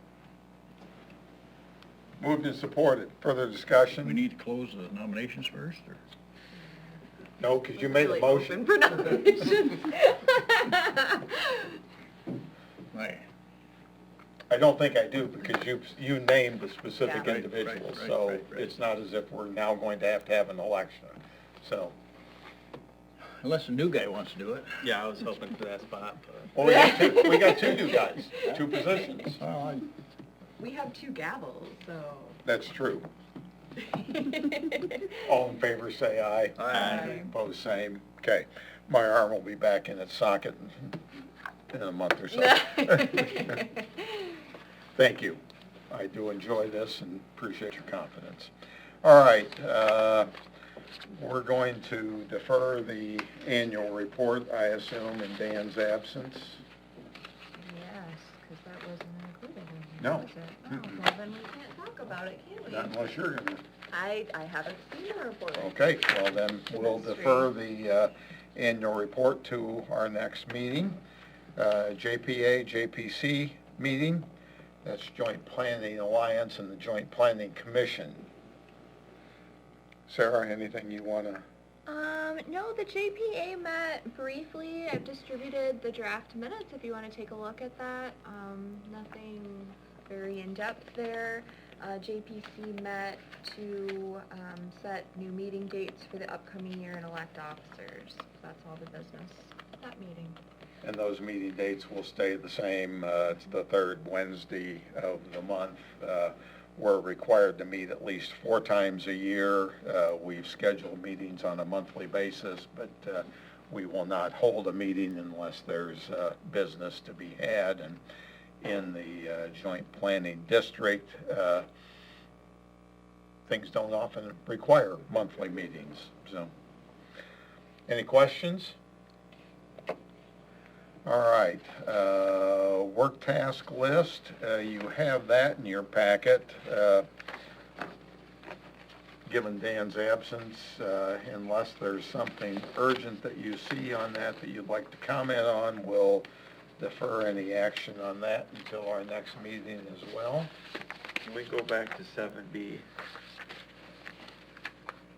Moved and supported. Further discussion? We need to close the nominations first, or? No, because you made a Really motion. open for nominations. Right. I don't think I do, because you named the specific Yeah. individuals, Right, so right. it's not as if we're now going to have an election. So, Unless the new guy wants to do it. Yeah, I was hoping for that spot, but. well, we got two new guys, two positions. Well, We have 2 gavels, so. That's true. All in favor, say aye. Aye. Opposed, same. Okay, my arm will be back in its socket in a month or so. Thank you. I do enjoy this and appreciate your confidence. All right, we're going to defer the annual report, I assume, in Dan's absence. Yes, because that wasn't included in here, No. was it? Oh, Mm-mm. well, then we can't talk about it, can we? Not unless you're going to. I haven't seen the report. Okay, well then, we'll defer the annual report to our next meeting. JPA, JPC meeting, that's Joint Planning Alliance and the Joint Planning Commission. Sarah, anything you want to? No, the JPA met briefly. I've distributed the draft minutes if you want to take a look at that. Nothing very in-depth there. JPC met to set new meeting dates for the upcoming year and elect officers. That's all the business at that meeting. And those meeting dates will stay the same. It's the third Wednesday of the month. We're required to meet at least 4 times a year. We've scheduled meetings on a monthly basis, but we will not hold a meeting unless there's business to be had. And in the Joint Planning District, things don't often require monthly meetings. So, any questions? All right, work task list, you have that in your packet. Given Dan's absence, unless there's something urgent that you see on that you'd like to comment on, we'll defer any action on that until our next meeting as well. Can we go back to 7B?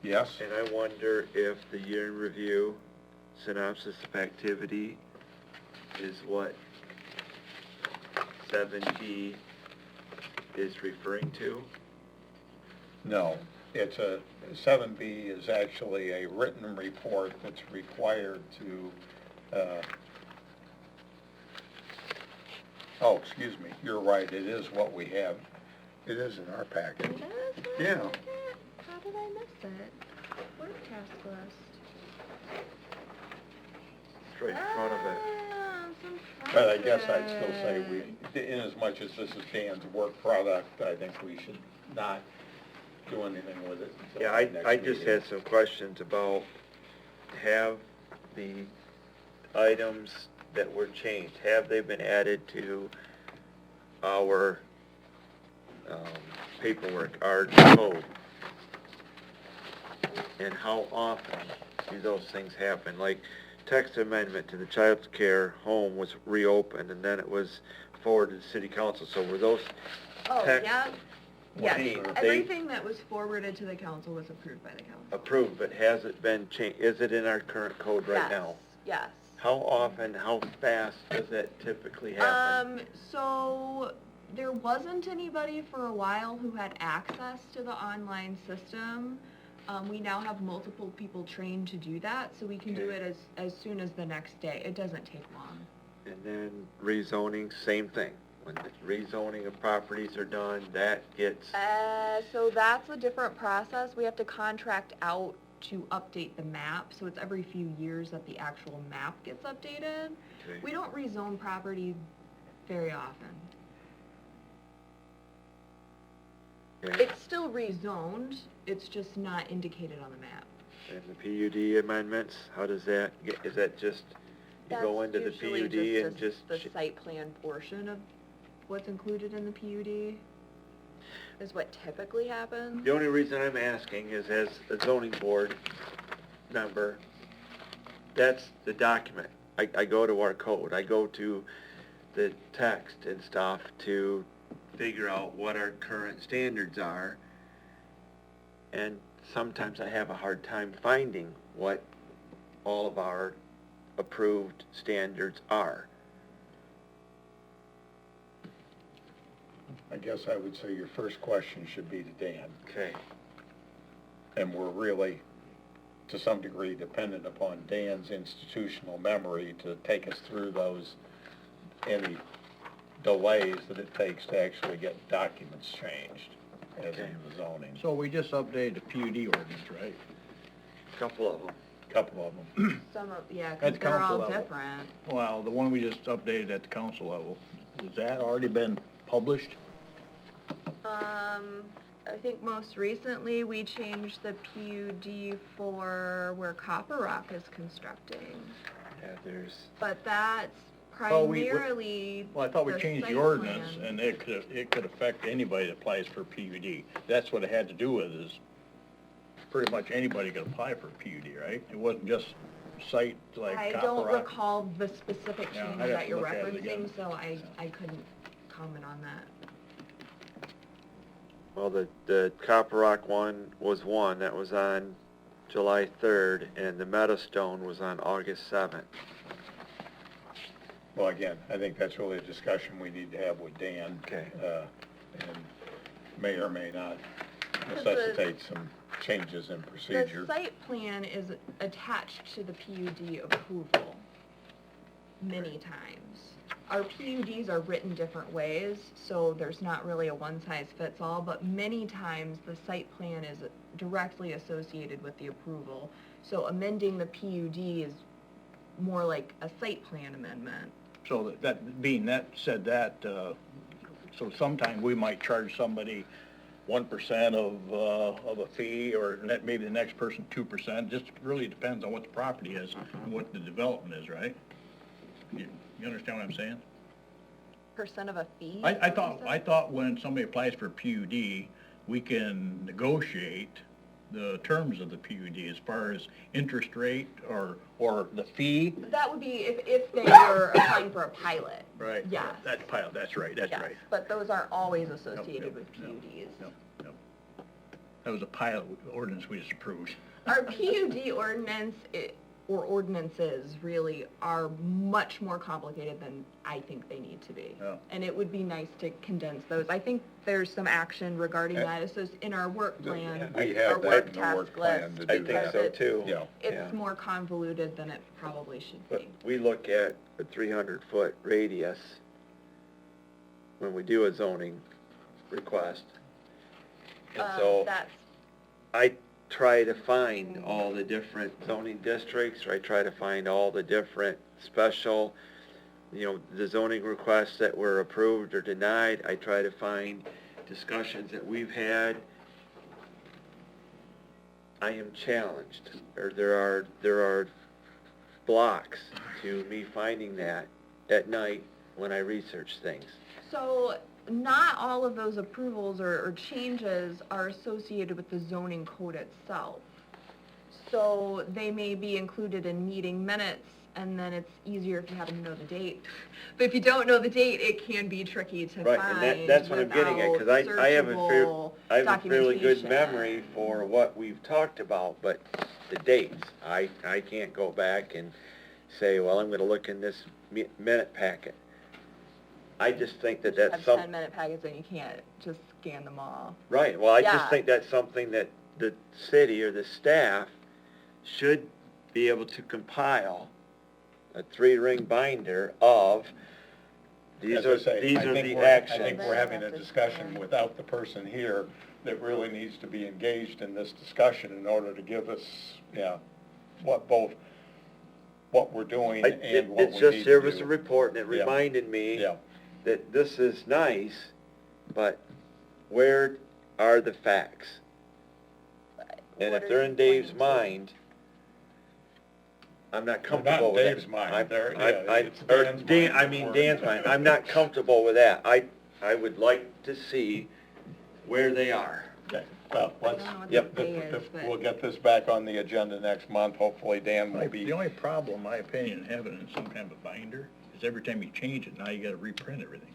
Yes? And I wonder if the year in review synopsis of activity is what 7B is referring to? No, it's 7B is actually a written report that's required to, oh, excuse me, you're right, it is what we have. It is in our packet. It is? Yeah. How did I miss it? Work task list. It's right in front of it. Ah, it's in front But I of guess I'd still it. say in as much as this is Dan's work product, I think we should not do anything with it until Yeah, the next I just meeting. had some questions about, have the items that were changed, have they been added to our paperwork, our code? And how often do those things happen? Like, text amendment to the child care home was reopened, and then it was forwarded to city council, so were those Oh, text yeah. Yes, They- everything that was forwarded to the council was approved by the council. approved, but has it been changed, is it in our current code right now? Yes. How often, how fast does that typically happen? So there wasn't anybody for a while who had access to the online system. We now have multiple people trained to do that, so we can do Okay. it as soon as the next day. It doesn't take long. And then rezoning, same thing. When the rezoning of properties are done, that gets, So that's a different process. We have to contract out to update the map, so it's every few years that the actual map gets updated. okay. We don't rezone property very often. Okay. It's still rezoned, it's just not indicated on the map. And the PUD amendments, how does that get, is that just, you go into the That's usually PUD and just, the site plan portion of what's included in the PUD, is what typically happens. the only reason I'm asking is as a zoning board member, that's the document. I go to our code, I go to the text and stuff to figure out what our current standards are. And sometimes I have a hard time finding what all of our approved standards are. I guess I would say your first question should be to Dan, Okay. and we're really, to some degree, dependent upon Dan's institutional memory to take us through those, any delays that it takes to actually get documents changed as Okay. in the zoning. So we just updated the PUD ordinance, right? Couple of them. Couple of them. Some of, yeah, At because the they're council all level. different. Well, the one we just updated at the council level, has that already been published? I think most recently, we changed the PUD for where Copper Rock is constructing. Yeah, there's, But that's Oh, we- primarily Well, I thought we the changed the site ordinance, plan. and it could affect anybody that applies for PUD. That's what it had to do with, is pretty much anybody could apply for PUD, right? It wasn't just site like I Copper don't Rock. recall the specific Yeah, change I'd have that to you're look at it again. referencing, so I couldn't comment on that. well, the Copper Rock one was one, that was on July 3rd, and the Meadowstone was on August 7th. Well, again, I think that's really a discussion we need to have with Dan. Okay. And may or may not Because the- necessitate some changes in procedure. The site plan is attached to the PUD approval many times. Our PUDs are written different ways, so there's not really a one-size-fits-all, but many times the site plan is directly associated with the approval. So amending the PUD is more like a site plan amendment. So so sometime we might charge somebody 1% of a fee, or maybe the next person 2%. Just really depends on what the property is and what the development is, right? You understand what I'm saying? Percent of a fee? I is that what you I said? thought when somebody applies for PUD, we can negotiate the terms of the PUD as far as interest rate or the fee. That would be if they were applying for a pilot. Right. Yes. That's pilot, that's right, that's Yes, right. but those aren't always associated Yep, with yep, PUDs. Yep. That was a pilot ordinance we just approved. Our PUD ordinance, or ordinances really are much more complicated than I think they need to be. Yeah. And it would be nice to condense those. I think there's some action regarding that. It's just in our work plan, We our have that work in the work task plan list. to I do think that. so too. Yeah. Yeah. It's more convoluted than it probably should But be. we look at a 300-foot radius when we do a zoning request. And so That's, I try to find all the different zoning districts, or I try to find all the different special, the zoning requests that were approved or denied. I try to find discussions that we've had. I am challenged, or there are blocks to me finding that at night when I research things. so not all of those approvals or changes are associated with the zoning code itself. So they may be included in meeting minutes, and then it's easier if you happen to know the date. But if you don't know the date, it can be tricky to Right, find and that's what I'm getting at, because I have searchable I have a fairly good documentation. memory for what we've talked about, but the dates, I can't go back and say, well, I'm gonna look in this minute packet. I just think that that's Have 10-minute packets, and you can't just scan them all. right, well, I Yeah. just think that's something that the city or the staff should be able to compile a 3-ring binder of, these As I are say, the I think actions. we're having a discussion without the person here that really needs to be engaged in this discussion in order to give us, what we're doing and what we need It's to do. just, there was a report, and it Yeah. reminded me Yeah, that this is nice, but where are the facts? And What if are they're you in Dave's pointing to? mind, I'm not They're comfortable not with Dave's that. mind. They're- it's Or Dan's Dan, mind. Dan's mind, I'm not comfortable with that. I would like to see where they are. Okay, well, let's, I don't know what Yep. the day is, but- we'll get this back on the agenda next month. Hopefully Dan will be. The only problem, in my opinion, having it in some kind of a binder, is every time you change it, now you gotta reprint everything.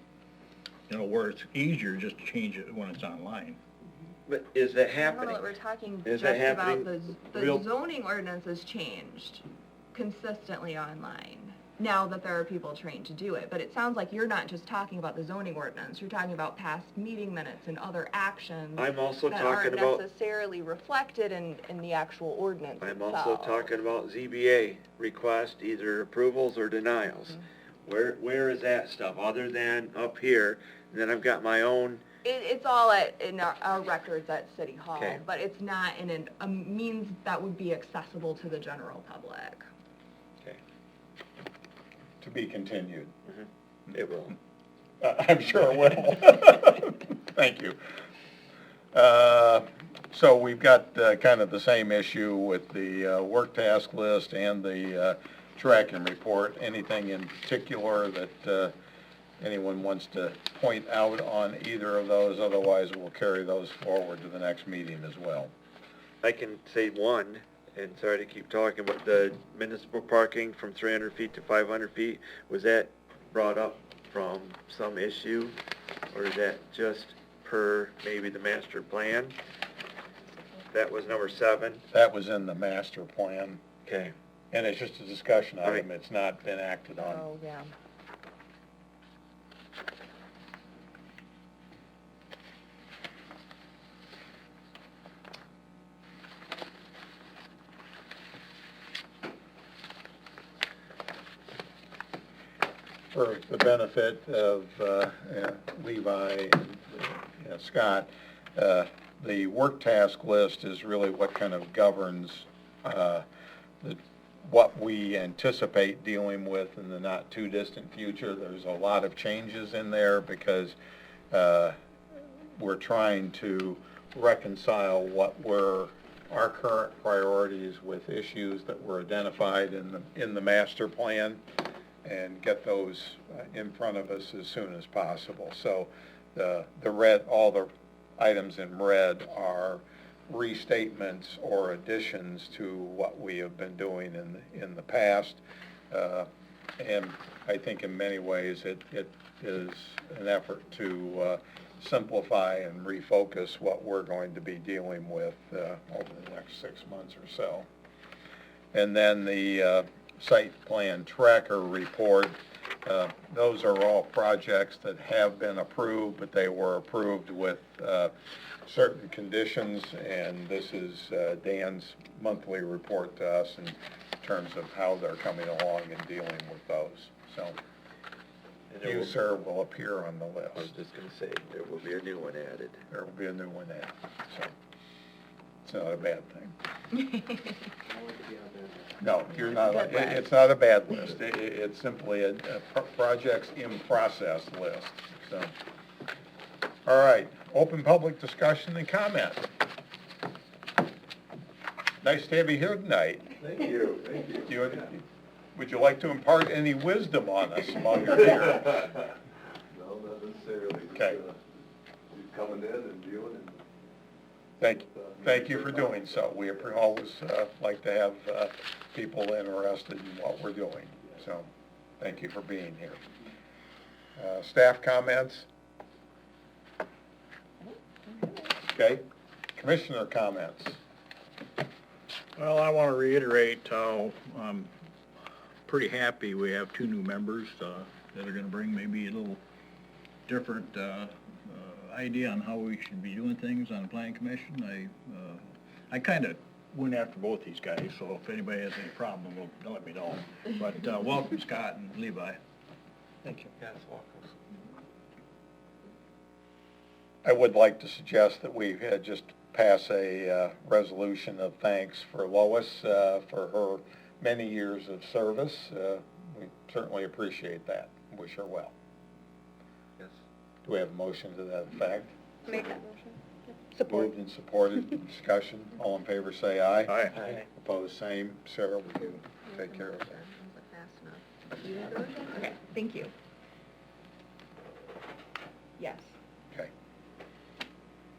Where it's easier just to change it when it's online. But is that I don't know happening? that we're talking Is just that about happening the real- zoning ordinance has changed consistently online, now that there are people trained to do it. But it sounds like you're not just talking about the zoning ordinance, you're talking about past meeting minutes and other actions I'm also that talking aren't about, necessarily reflected in the actual ordinance I'm itself. also talking about ZBA request, either approvals or denials. Where is that stuff, other than up here? And then I've got my own, It's all in our records at City Hall, Okay. but it's not in a means that would be accessible to the general public. okay, To be continued. it will. I'm sure it will. Thank you. So we've got kind of the same issue with the work task list and the tracking report. Anything in particular that anyone wants to point out on either of those? Otherwise, we'll carry those forward to the next meeting as well. I can say one, and sorry to keep talking, but the municipal parking from 300 feet to 500 feet, was that brought up from some issue? Or is that just per maybe the master plan? That was number 7? That was in the master plan, Okay. and it's just a discussion All item. right. It's not been acted on. Oh, yeah. For the benefit of Levi and Scott, the work task list is really what kind of governs what we anticipate dealing with in the not-too-distant future. There's a lot of changes in there because we're trying to reconcile what were our current priorities with issues that were identified in the master plan, and get those in front of us as soon as possible. So all the items in red are restatements or additions to what we have been doing in the past. And I think in many ways it is an effort to simplify and refocus what we're going to be dealing with over the next 6 months or so. And then the site plan tracker report, those are all projects that have been approved, but they were approved with certain conditions, and this is Dan's monthly report to us in terms of how they're coming along and dealing with those. So And there you, will- sir, will appear on the I was list. just gonna say, there will be a new one added. There will be a new one added, so it's not a bad thing. No, you're not, Good list. it's not a bad list. It's simply a projects in process list, so. All right, open public discussion and comment. Nice to have you here tonight. Thank you, thank you. Would you like to impart any wisdom on us while you're here? No, not necessarily. Just, Okay. coming in and viewing and. Thank you for doing so. We always like to have people interested in what we're doing, so thank you for being here. Staff comments? Okay. Commissioner comments? Well, I want to reiterate how I'm pretty happy we have two new members that are going to bring maybe a little different idea on how we should be doing things on the planning commission. I kind of went after both these guys, so if anybody has any problem, they'll let me know. But welcome, Scott and Levi. Thank you. Yes, welcome. I would like to suggest that we just pass a resolution of thanks for Lois for her many years of service. We certainly appreciate that. Wish her well. Yes. Do we have a motion to that effect? Make that motion. Moved and supported. Discussion. All in favor, say aye. Aye. Aye. Opposed, same. Sarah, would you take care of that? Okay, thank you. Yes. Okay.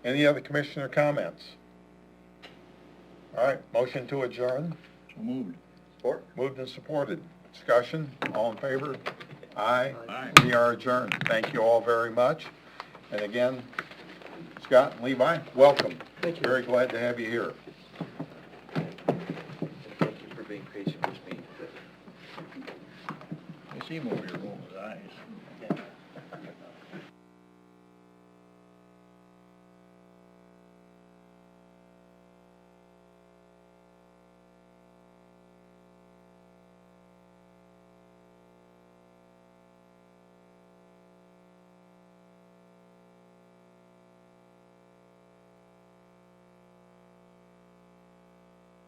Any other commissioner comments? All right, motion to adjourn. So moved. Support? Moved and supported. Discussion. All in favor? Aye. Aye. We are adjourned. Thank you all very much. And again, Scott and Levi, welcome. Thank you. Very glad to have you here. And thank you for being patient with me. I see him over here